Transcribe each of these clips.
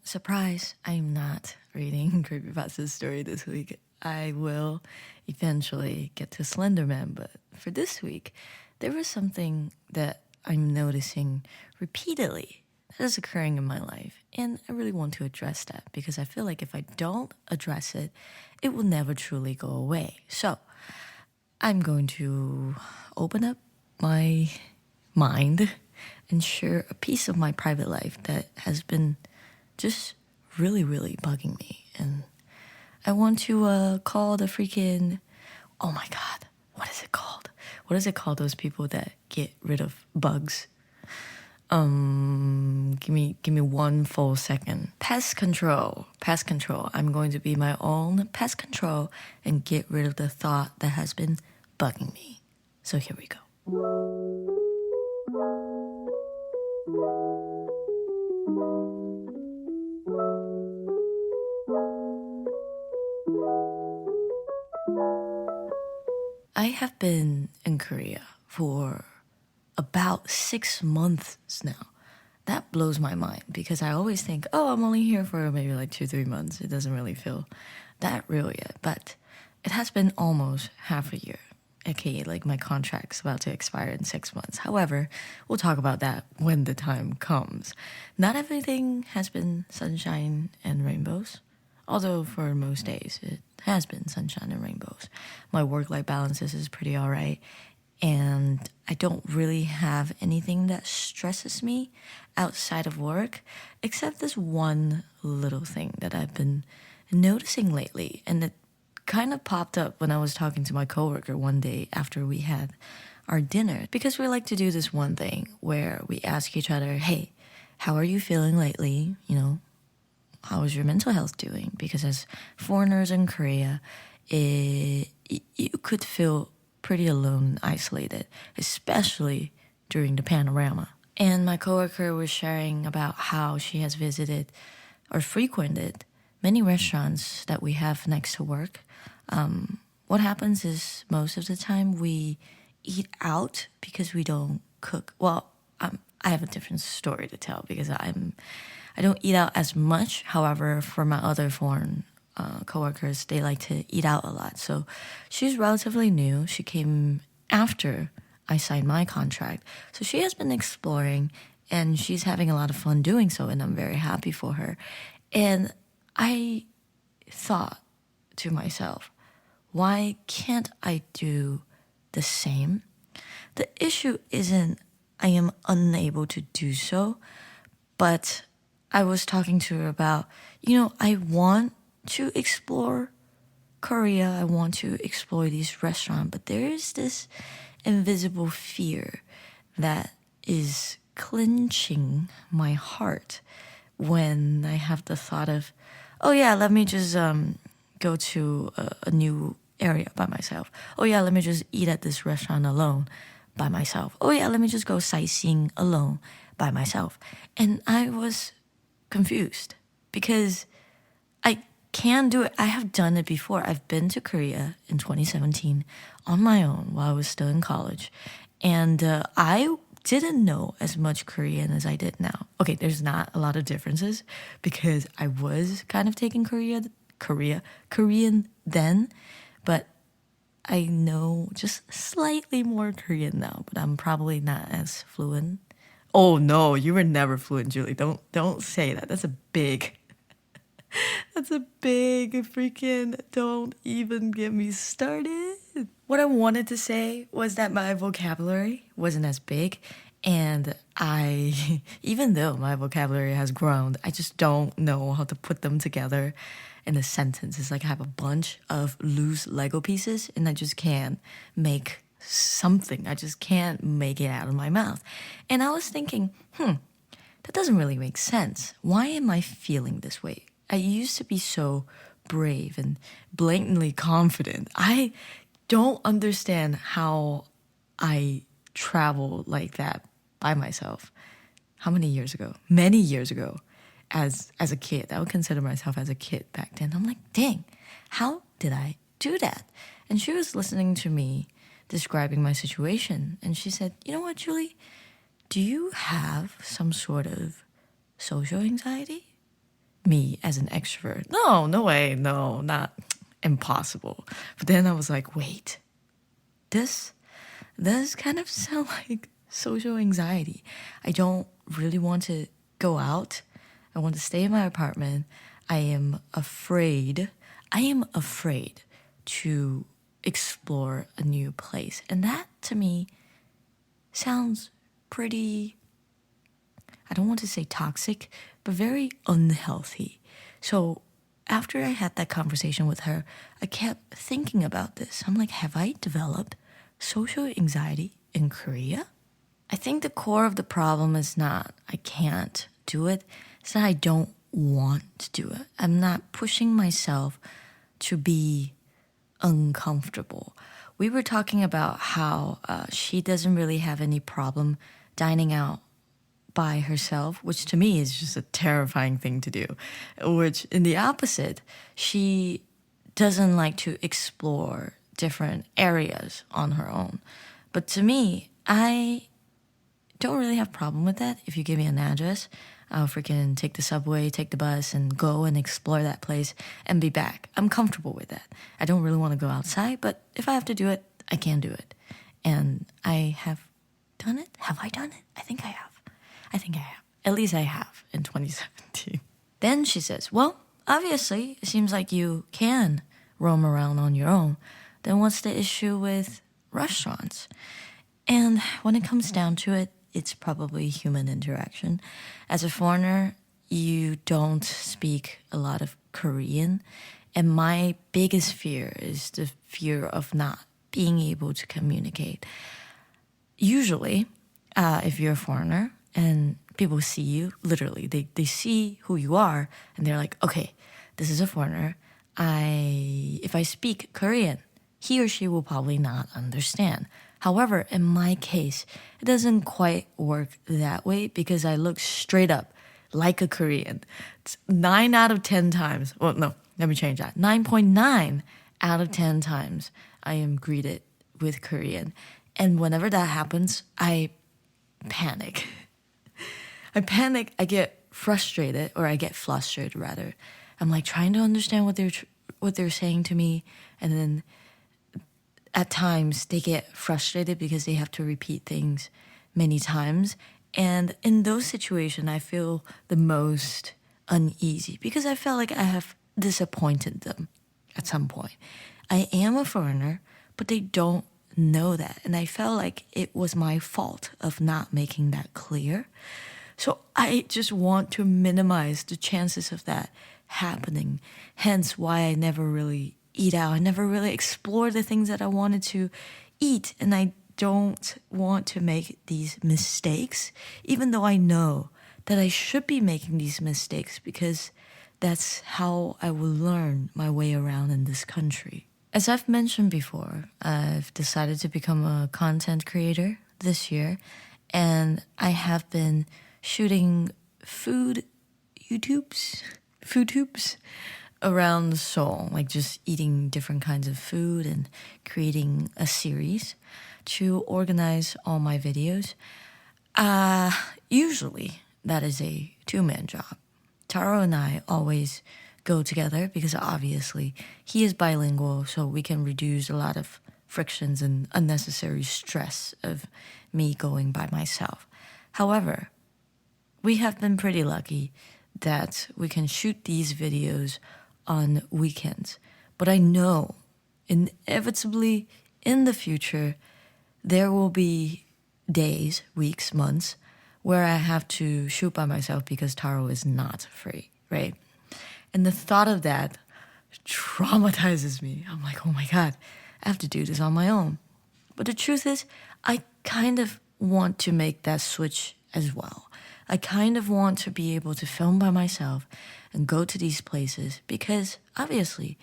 Surprise, I'm not reading Creepypasta story this week. I will eventually get to Slenderman, but for this week, there was something that I'm noticing repeatedly that is occurring in my life, and I really want to address that because I feel like if I don't address it, it will never truly go away. So, I'm going to open up my mind and share a piece of my private life that has been just really, really bugging me. And I want to call the freaking, oh my God, what is it called? What is it called, those people that get rid of bugs? Give me one full second. Pest control. Pest control. I'm going to be my own pest control and get rid of the thought that has been bugging me. So here we go. I have been in Korea for about 6 months now. That blows my mind because I always think, oh, I'm only here for maybe like 2-3 months. It doesn't really feel that real yet. But it has been almost half a year. Okay, like my contract's about to expire in 6 months. However, we'll talk about that when the time comes. Not everything has been sunshine and rainbows. Although for most days it has been sunshine and rainbows. My work-life balance is pretty alright. And I don't really have anything that stresses me outside of work, except this one little thing that I've been noticing lately. And it kind of popped up when I was talking to my coworker one day after we had our dinner. Because we like to do this one thing where we ask each other, hey, how are you feeling lately? How is your mental health doing? Because as foreigners in Korea, you could feel pretty alone and isolated, especially during the panorama. And my coworker was sharing about how she has visited or frequented many restaurants that we have next to work. What happens is most of the time we eat out because we don't cook. Well, I have a different story to tell because I don't eat out as much. However, for my other foreign coworkers, they like to eat out a lot. So she's relatively new. She came after I signed my contract. So she has been exploring and she's having a lot of fun doing so, and I'm very happy for her. And I thought to myself, why can't I do the same? The issue isn't I am unable to do so, but I was talking to her about, I want to explore Korea. I want to explore these restaurants, but there is this invisible fear that is clenching my heart when I have the thought of, oh yeah, let me just go to a new area by myself. Oh yeah, let me just eat at this restaurant alone by myself. Oh yeah, let me just go sightseeing alone by myself. And I was confused because I can do it. I have done it before. I've been to Korea in 2017 on my own while I was still in college. And I didn't know as much Korean as I did now. Okay, there's not a lot of differences because I was kind of taking Korean then, but I know just slightly more Korean now, but I'm probably not as fluent. Oh no, you were never fluent, Julie. Don't say that. That's a big freaking, don't even get me started. What I wanted to say was that my vocabulary wasn't as big, and even though my vocabulary has grown, I just don't know how to put them together in a sentence. It's like I have a bunch of loose Lego pieces and I just can't make something. I just can't make it out of my mouth. And I was thinking, that doesn't really make sense. Why am I feeling this way? I used to be so brave and blatantly confident. I don't understand how I travel like that by myself. How many years ago? Many years ago. As a kid, I would consider myself as a kid back then. I'm like, dang, how did I do that? And she was listening to me describing my situation. And she said, you know what, Julie? Do you have some sort of social anxiety? me as an extrovert. No way, no, not impossible. But then I was like, wait, this does kind of sound like social anxiety. I don't really want to go out. I want to stay in my apartment. I am afraid to explore a new place. And that to me sounds pretty, I don't want to say toxic, but very unhealthy. So after I had that conversation with her, I kept thinking about this. I'm like, have I developed social anxiety in Korea? I think the core of the problem is not I can't do it. It's that I don't want to do it. I'm not pushing myself to be uncomfortable. We were talking about how she doesn't really have any problem dining out by herself, which to me is just a terrifying thing to do. Which, in the opposite, she doesn't like to explore different areas on her own. But to me, I don't really have a problem with that. If you give me an address, I'll freaking take the subway, take the bus, and go and explore that place and be back. I'm comfortable with that. I don't really want to go outside, but if I have to do it, I can do it. And I have done it. Have I done it? I think I have. At least I have in 2017. Then she says, well, obviously, it seems like you can roam around on your own. Then what's the issue with restaurants? And when it comes down to it, it's probably human interaction. As a foreigner, you don't speak a lot of Korean. And my biggest fear is the fear of not being able to communicate. Usually, if you're a foreigner and people see you, literally, they see who you are and they're like, okay, this is a foreigner. If I speak Korean, he or she will probably not understand. However, in my case, it doesn't quite work that way because I look straight up like a Korean. It's 9 out of 10 times. Well, no, let me change that. 9.9 out of 10 times I am greeted with Korean. And whenever that happens, I panic. I get frustrated, or I get flustered rather. I'm like trying to understand what they're saying to me, and then at times they get frustrated because they have to repeat things many times. And in those situations, I feel the most uneasy because I felt like I have disappointed them at some point. I am a foreigner, but they don't know that. And I felt like it was my fault of not making that clear. So I just want to minimize the chances of that happening. Hence why I never really eat out. I never really explored the things that I wanted to eat. And I don't want to make these mistakes, even though I know that I should be making these mistakes because that's how I will learn my way around in this country. As I've mentioned before, I've decided to become a content creator this year, and I have been shooting food tubes around Seoul, like just eating different kinds of food and creating a series to organize all my videos. Usually that is a two-man job. Taro and I always go together because obviously he is bilingual, so we can reduce a lot of frictions and unnecessary stress of me going by myself. However, we have been pretty lucky that we can shoot these videos on weekends. But I know inevitably in the future, there will be days, weeks, months where I have to shoot by myself because Taro is not free, right? And the thought of that traumatizes me. I'm like, oh my God, I have to do this on my own. But the truth is, I kind of want to make that switch as well. I kind of want to be able to film by myself and go to these places because obviously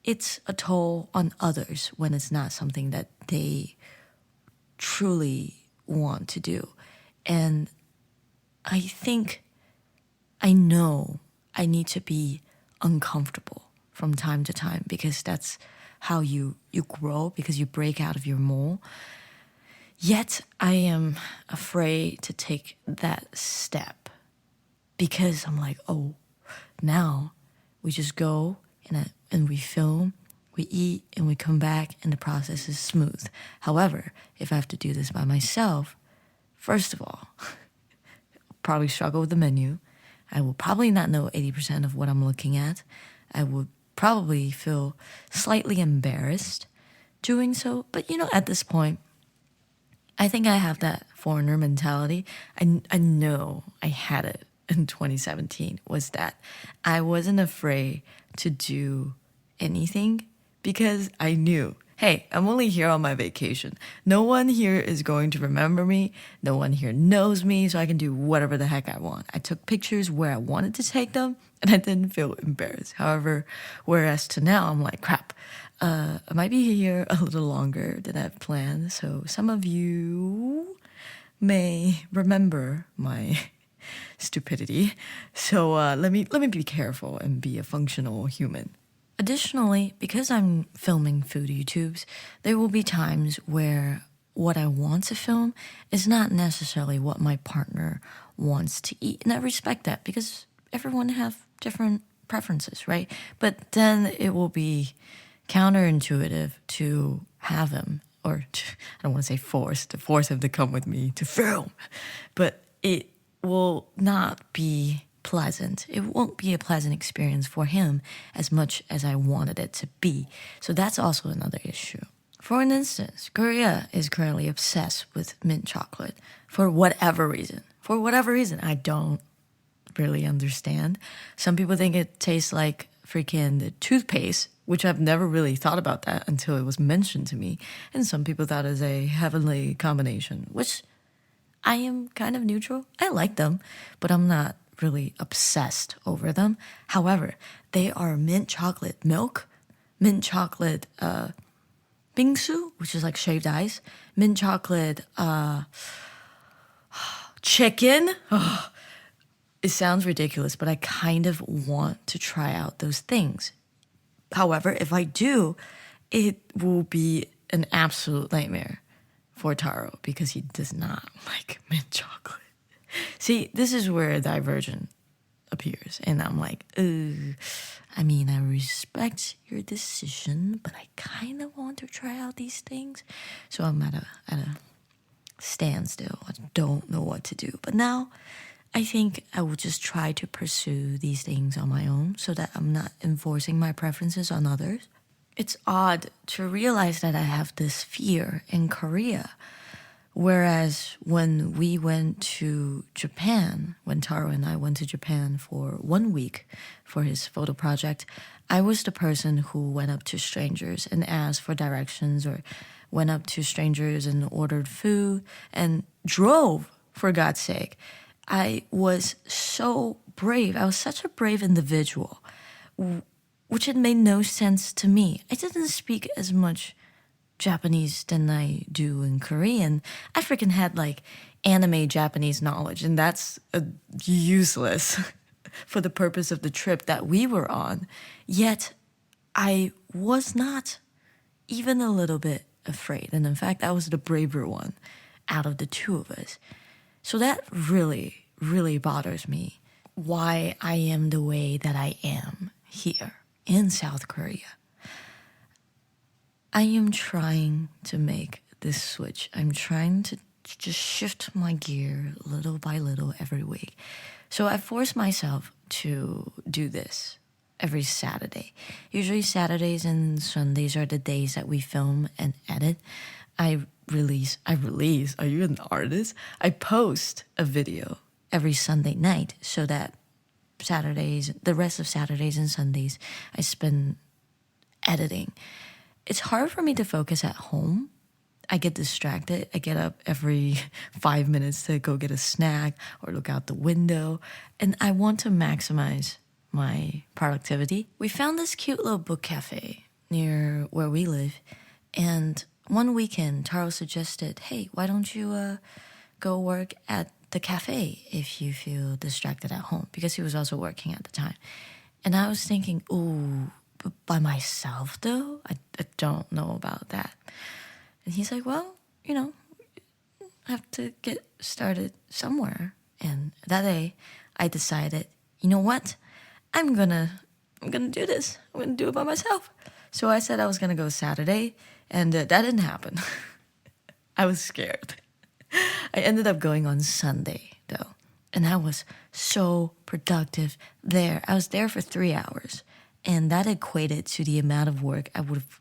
it's a toll on others when it's not something that they truly want to do. And I think I know I need to be uncomfortable from time to time because that's how you grow, because you break out of your mold. Yet I am afraid to take that step because I'm like, oh, now we just go and we film, we eat, and we come back, and the process is smooth. However, if I have to do this by myself, first of all, probably struggle with the menu. I will probably not know 80% of what I'm looking at. I would probably feel slightly embarrassed doing so. But at this point, I think I have that foreigner mentality. I know I had it in 2017, was that I wasn't afraid to do anything because I knew, hey, I'm only here on my vacation. No one here is going to remember me. No one here knows me, so I can do whatever the heck I want. I took pictures where I wanted to take them, and I didn't feel embarrassed. However, whereas to now, I'm like, crap, I might be here a little longer than I've planned, so some of you may remember my stupidity. So let me be careful and be a functional human. Additionally, because I'm filming food YouTubes, there will be times where what I want to film is not necessarily what my partner wants to eat. And I respect that because everyone have different preferences, right? But then it will be counterintuitive to have him, or I don't want to say to force him to come with me to film, but it will not be pleasant. It won't be a pleasant experience for him as much as I wanted it to be. So that's also another issue. For an instance, Korea is currently obsessed with mint chocolate for whatever reason. For whatever reason, I don't really understand. Some people think it tastes like freaking toothpaste, which I've never really thought about that until it was mentioned to me. And some people thought it was a heavenly combination, which I am kind of neutral. I like them, but I'm not really obsessed over them. However, they are mint chocolate milk, mint chocolate bingsu, which is like shaved ice, mint chocolate chicken. It sounds ridiculous, but I kind of want to try out those things. However, if I do, it will be an absolute nightmare for Taro because he does not like mint chocolate. See, this is where a diversion appears. And I'm like, I mean, I respect your decision, but I kind of want to try out these things. So I'm at a standstill. I don't know what to do. But now I think I will just try to pursue these things on my own so that I'm not enforcing my preferences on others. It's odd to realize that I have this fear in Korea. Whereas when we went to Japan, when Taro and I went to Japan for 1 week for his photo project, I was the person who went up to strangers and asked for directions, or went up to strangers and ordered food and drove, for God's sake. I was so brave. I was such a brave individual, which had made no sense to me. I didn't speak as much Japanese than I do in Korean. I freaking had like anime Japanese knowledge, and that's useless for the purpose of the trip that we were on. Yet I was not even a little bit afraid. And in fact, I was the braver one out of the two of us. So that really, really bothers me. Why I am the way that I am here in South Korea. I am trying to make this switch. I'm trying to just shift my gear little by little every week. So I force myself to do this every Saturday. Usually Saturdays and Sundays are the days that we film and edit. I release, are you an artist? I post a video every Sunday night so that Saturdays, the rest of Saturdays and Sundays, I spend editing. It's hard for me to focus at home. I get distracted. I get up every 5 minutes to go get a snack or look out the window. And I want to maximize my productivity. We found this cute little book cafe near where we live. And one weekend, Taro suggested, hey, why don't you go work at the cafe if you feel distracted at home? Because he was also working at the time. And I was thinking, ooh, but by myself though? I don't know about that. And he's like, well, I have to get started somewhere. And that day I decided, you know what? I'm gonna do this. I'm gonna do it by myself. So I said I was gonna go Saturday, and that didn't happen. I was scared. I ended up going on Sunday though, and I was so productive there. I was there for 3 hours, and that equated to the amount of work I would have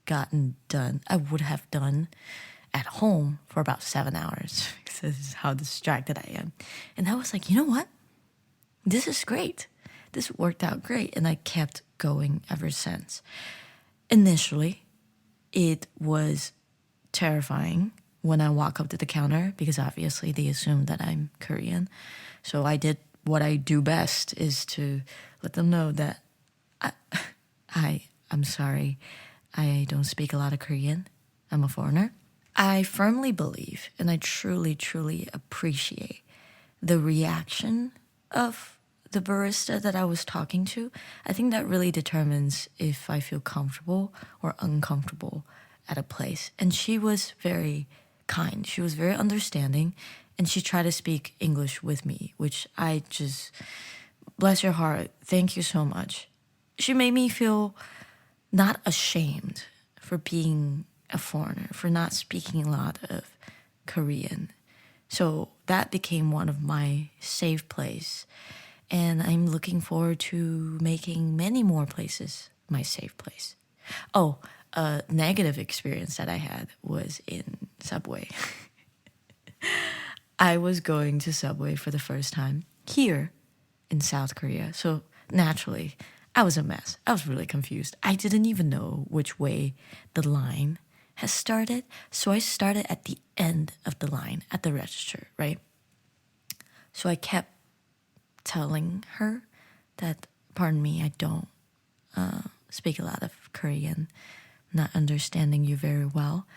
gotten done. I would have done at home for about 7 hours because this is how distracted I am. And I was like, you know what? This is great. This worked out great, and I kept going ever since. Initially, it was terrifying when I walk up to the counter because obviously they assume that I'm Korean. So I did what I do best, is to let them know that I'm sorry, I don't speak a lot of Korean. I'm a foreigner. I firmly believe, and I truly, truly appreciate the reaction of the barista that I was talking to. I think that really determines if I feel comfortable or uncomfortable at a place. And she was very kind. She was very understanding, and she tried to speak English with me, which I just, bless your heart, thank you so much. She made me feel not ashamed for being a foreigner, for not speaking a lot of Korean. So that became one of my safe place. And I'm looking forward to making many more places my safe place. Oh, a negative experience that I had was in Subway. I was going to Subway for the first time here in South Korea. So naturally, I was a mess. I was really confused. I didn't even know which way the line has started. So I started at the end of the line at the register, right? So I kept telling her that, pardon me, I don't speak a lot of Korean, not understanding you very well.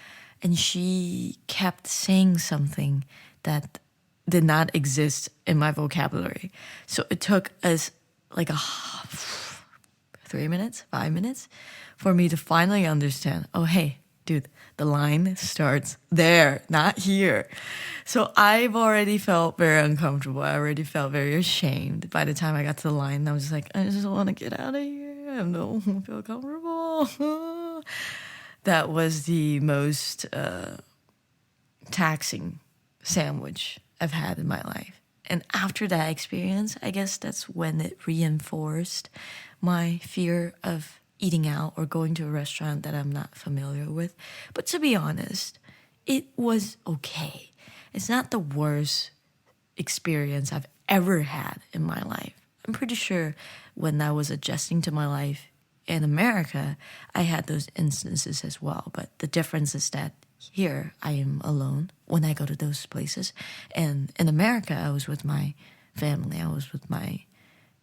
And she kept saying something that did not exist in my vocabulary. So it took us like 3 minutes, 5 minutes for me to finally understand, oh, hey, dude, the line starts there, not here. So I've already felt very uncomfortable. I already felt very ashamed. By the time I got to the line, I was just like, I just want to get out of here. I don't feel comfortable. That was the most taxing sandwich I've had in my life. And after that experience, I guess that's when it reinforced my fear of eating out or going to a restaurant that I'm not familiar with. But to be honest, it was okay. It's not the worst experience I've ever had in my life. I'm pretty sure when I was adjusting to my life in America, I had those instances as well. But the difference is that here I am alone when I go to those places. And in America, I was with my family. I was with my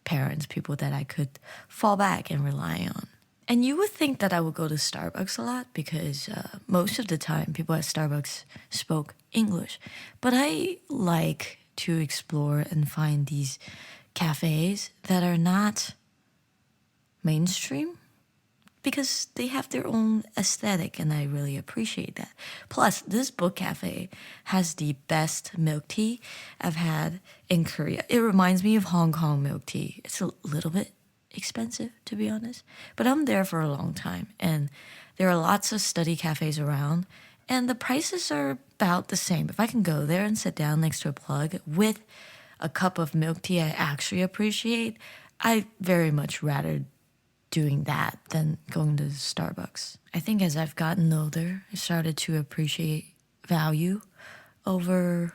parents, people that I could fall back and rely on. And you would think that I would go to Starbucks a lot because most of the time people at Starbucks spoke English. But I like to explore and find these cafes that are not mainstream because they have their own aesthetic, and I really appreciate that. Plus, this book cafe has the best milk tea I've had in Korea. It reminds me of Hong Kong milk tea. It's a little bit expensive, to be honest, but I'm there for a long time, and there are lots of study cafes around, and the prices are about the same. If I can go there and sit down next to a plug with a cup of milk tea I actually appreciate, I very much rather doing that than going to Starbucks. I think as I've gotten older, I started to appreciate value over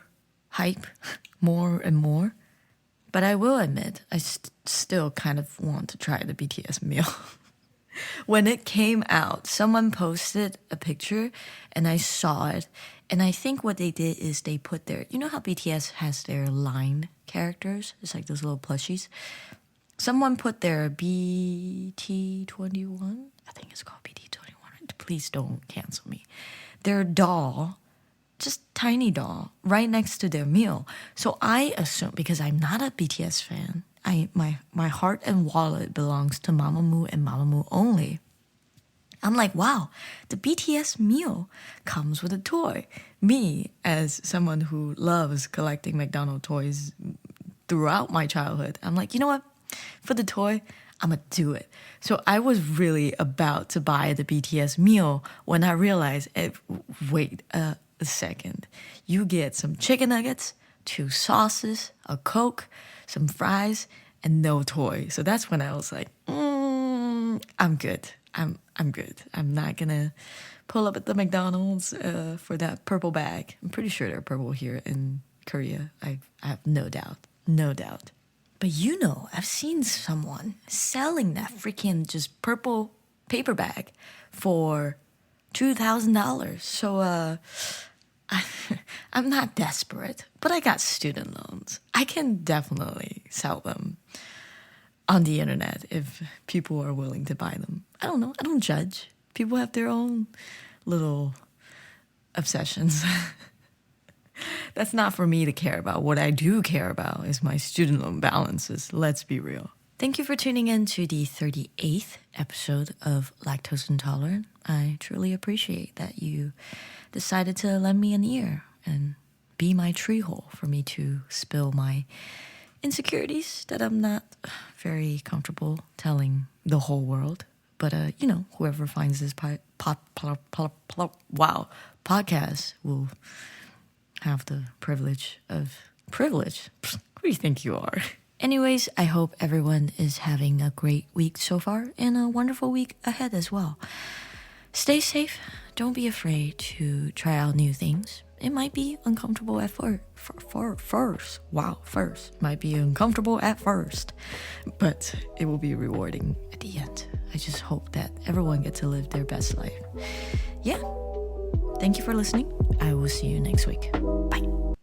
hype more and more. But I will admit, I still kind of want to try the BTS meal. When it came out, someone posted a picture and I saw it. And I think what they did is they put their, you know how BTS has their line characters? It's like those little plushies. Someone put their BT21, I think it's called BT21. Please don't cancel me. Their doll, just tiny doll, right next to their meal. So I assume, because I'm not a BTS fan, my heart and wallet belongs to Mamamoo and Mamamoo only. I'm like, wow, the BTS meal comes with a toy. Me, as someone who loves collecting McDonald's toys throughout my childhood, I'm like, you know what? for the toy, I'm gonna do it. So I was really about to buy the BTS meal when I realized, wait a second. You get some chicken nuggets, 2 sauces, a Coke, some fries, and no toy. So that's when I was like, I'm good. I'm good. I'm not gonna pull up at the McDonald's for that purple bag. I'm pretty sure they're purple here in Korea. I have no doubt. No doubt. But I've seen someone selling that freaking just purple paper bag for $2,000. So I'm not desperate, but I got student loans. I can definitely sell them on the internet if people are willing to buy them. I don't know. I don't judge. People have their own little obsessions. That's not for me to care about. What I do care about is my student loan balances. Let's be real. Thank you for tuning in to the 38th episode of Lactose Intolerant. I truly appreciate that you decided to lend me an ear and be my tree hole for me to spill my insecurities that I'm not very comfortable telling the whole world. But, whoever finds this podcast will have the privilege. Who do you think you are? Anyways, I hope everyone is having a great week so far and a wonderful week ahead as well. Stay safe. Don't be afraid to try out new things. It might be uncomfortable at first. First. Might be uncomfortable at first, but it will be rewarding at the end. I just hope that everyone gets to live their best life. Yeah. Thank you for listening. I will see you next week. Bye.